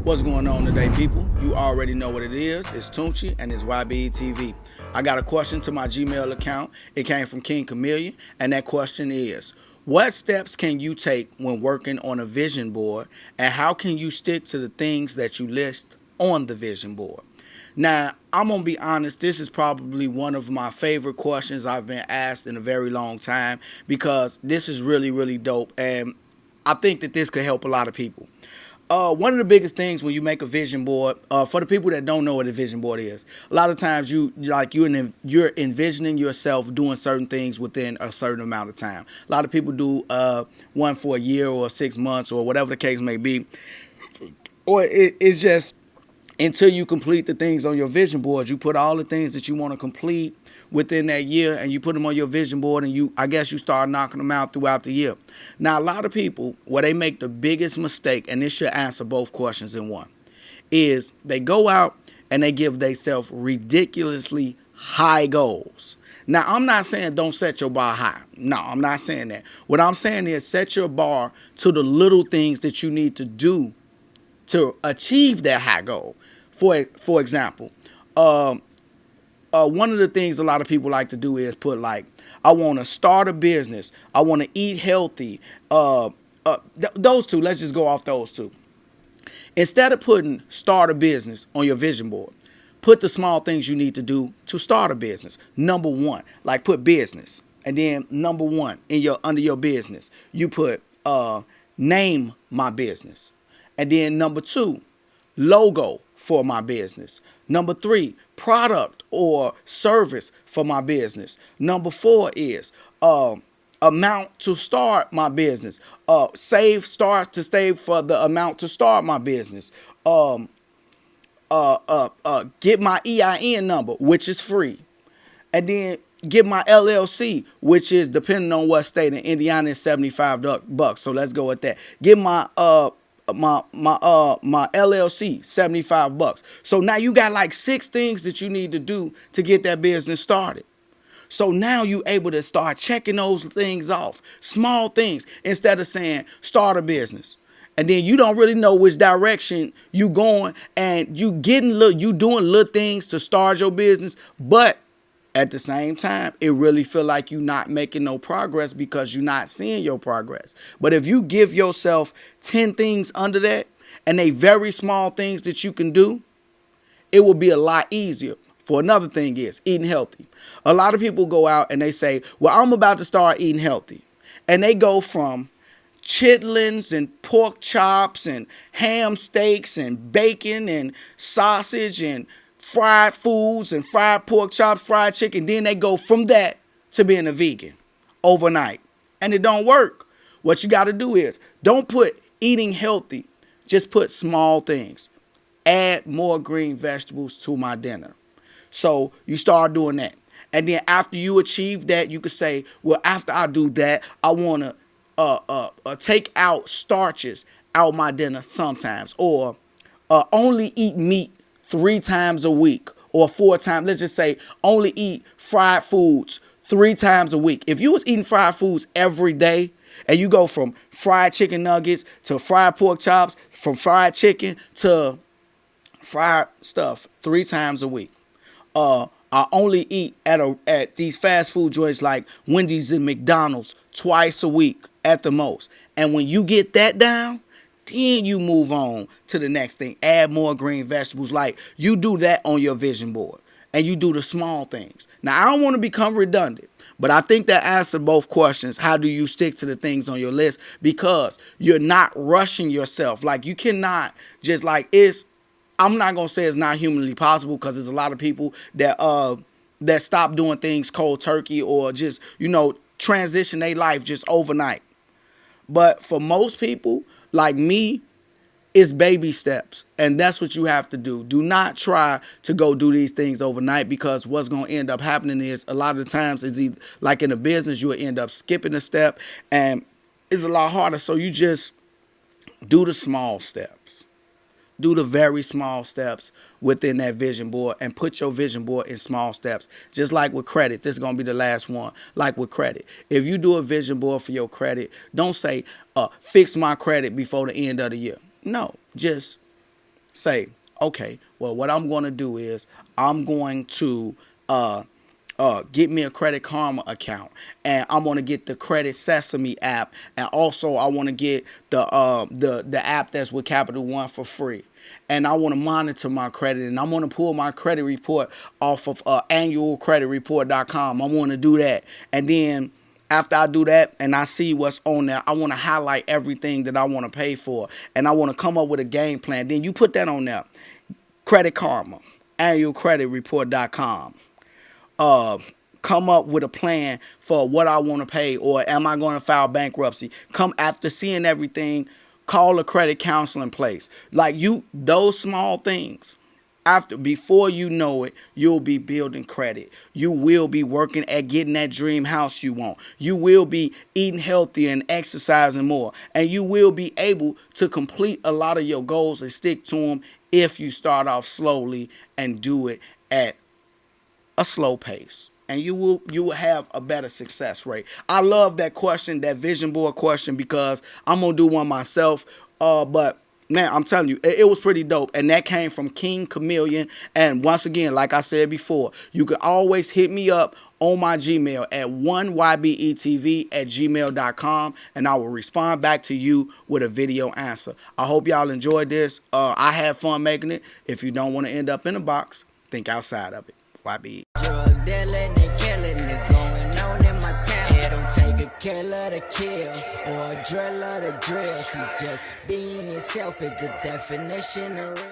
What's going on today, people? You already know what it is. It's Tunchi and it's YBE TV. I got a question to my Gmail account. It came from King Chameleon, and that question is, what steps can you take when working on a vision board, and how can you stick to the things that you list on the vision board? Now, I'm going to be honest, this is probably one of my favorite questions I've been asked in a very long time because this is really, really dope, and I think that this could help a lot of people. One of the biggest things when you make a vision board, for the people that don't know what a vision board is, a lot of times you're envisioning yourself doing certain things within a certain amount of time. A lot of people do one for a year or 6 months or whatever the case may be, or it's just until you complete the things on your vision board. You put all the things that you want to complete within that year, and you put them on your vision board, and you start knocking them out throughout the year. Now, a lot of people, where they make the biggest mistake, and this should answer both questions in one, is they go out and they give themselves ridiculously high goals. Now, I'm not saying don't set your bar high. No, I'm not saying that. What I'm saying is set your bar to the little things that you need to do to achieve that high goal. For example, one of the things a lot of people like to do is put like, I want to start a business. I want to eat healthy. Those two, let's just go off those two. Instead of putting start a business on your vision board, put the small things you need to do to start a business. Number one, like put business. And then number one, under your business, you put name my business. And then number two, logo for my business. Number three, product or service for my business. Number four is amount to start my business. Save for the amount to start my business. Get my EIN number, which is free. And then get my LLC, which is, depending on what state, in Indiana is $75. So let's go with that. Get my LLC, $75. So now you got like 6 things that you need to do to get that business started. So now you able to start checking those things off, small things, instead of saying start a business. And then you don't really know which direction you going, and you doing little things to start your business, but at the same time, it really feel like you're not making no progress because you're not seeing your progress. But if you give yourself 10 things under that, and they very small things that you can do, it will be a lot easier. For another thing is eating healthy. A lot of people go out and they say, well, I'm about to start eating healthy. And they go from chitlins and pork chops and ham steaks and bacon and sausage and fried foods and fried pork chops, fried chicken. Then they go from that to being a vegan overnight. And it don't work. What you got to do is don't put eating healthy. Just put small things. Add more green vegetables to my dinner. So you start doing that. And then after you achieve that, you could say, well, after I do that, I want to take out starches out my dinner sometimes. Or only eat meat 3 times a week or 4 times. Let's just say only eat fried foods 3 times a week. If you was eating fried foods every day, and you go from fried chicken nuggets to fried pork chops, from fried chicken to fried stuff 3 times a week. I only eat at these fast food joints like Wendy's and McDonald's twice a week at the most. And when you get that down, then you move on to the next thing. Add more green vegetables. Like, you do that on your vision board. And you do the small things. Now, I don't want to become redundant, but I think that answered both questions. How do you stick to the things on your list? Because you're not rushing yourself. Like, you cannot just I'm not going to say it's not humanly possible, because there's a lot of people that stop doing things cold turkey, or just, transition their life just overnight. But for most people, like me, it's baby steps. And that's what you have to do. Do not try to go do these things overnight, because what's going to end up happening is a lot of the times it's either, like in a business, you'll end up skipping a step, and it's a lot harder. So you just do the small steps. Do the very small steps within that vision board, and put your vision board in small steps. Just like with credit, this is going to be the last one. Like with credit, if you do a vision board for your credit, don't say, fix my credit before the end of the year. No, just say, okay, well, what I'm going to do is I'm going to get me a Credit Karma account, and I'm gonna get the Credit Sesame app, and also I want to get the app that's with Capital One for free. And I want to monitor my credit, and I'm going to pull my credit report off of annualcreditreport.com. I want to do that, and then after I do that and I see what's on there, I want to highlight everything that I want to pay for, and I want to come up with a game plan. Then you put that on there. Credit Karma, annualcreditreport.com. Come up with a plan for what I want to pay, or am I going to file bankruptcy? Come after seeing everything, call a credit counseling place. Like those small things. Before you know it, you'll be building credit. You will be working at getting that dream house you want. You will be eating healthier and exercising more. And you will be able to complete a lot of your goals and stick to them if you start off slowly and do it at a slow pace. And you will have a better success rate. I love that question, that vision board question, because I'm gonna do one myself. But man, I'm telling you, it was pretty dope. And that came from King Chameleon. And once again, like I said before, you can always hit me up on my Gmail at 1ybetv@gmail.com, and I will respond back to you with a video answer. I hope y'all enjoyed this. I had fun making it. If you don't want to end up in a box, think outside of it. YB. Drug dealing and killing is going on in my town. It don't take a killer to kill or a driller to drill. See, just being yourself is the definition of real.